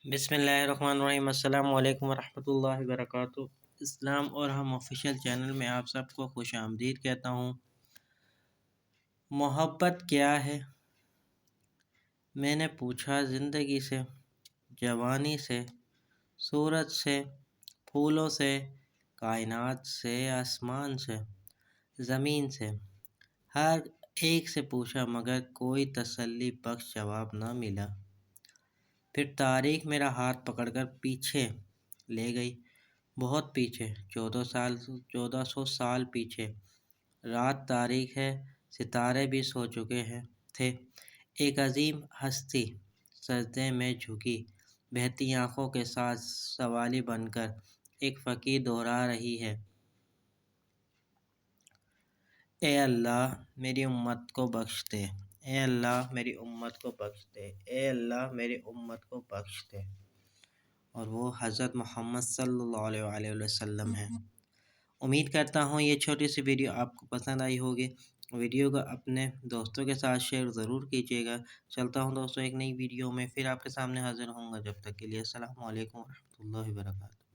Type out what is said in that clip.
بسم اللہ الرحمن الرحیم۔ السلام علیکم ورحمۃ اللہ وبرکاتہ۔ اسلام اور ہم آفیشیل چینل میں آپ سب کو خوش آمدید کہتا ہوں۔ محبت کیا ہے؟ میں نے پوچھا زندگی سے، جوانی سے، سورج سے، پھولوں سے، کائنات سے، آسمان سے، زمین سے، ہر ایک سے پوچھا مگر کوئی تسلی بخش جواب نہ ملا۔ پھر تاریخ میرا ہاتھ پکڑ کر پیچھے لے گئی، بہت پیچھے، 1400 سال پیچھے۔ رات تاریک ہے، ستارے بھی سو چکے تھے۔ ایک عظیم ہستی سجدے میں جھکی، بہتی آنکھوں کے ساتھ سوالی بن کر ایک فقیر دہرا رہی ہے: اے اللہ میری امت کو بخش دے، اے اللہ میری امت کو بخش دے، اے اللہ میری امت کو بخش دے۔ اور وہ حضرت محمد صلی اللہ علیہ وسلم ہیں۔ امید کرتا ہوں یہ چھوٹی سی ویڈیو آپ کو پسند آئی ہوگی۔ ویڈیو کو اپنے دوستوں کے ساتھ شیئر ضرور کیجیے گا۔ چلتا ہوں دوستوں ایک نئی ویڈیو میں پھر آپ کے سامنے حاضر ہوں گا۔ جب تک کے لیے السلام علیکم ورحمۃ اللہ وبرکاتہ۔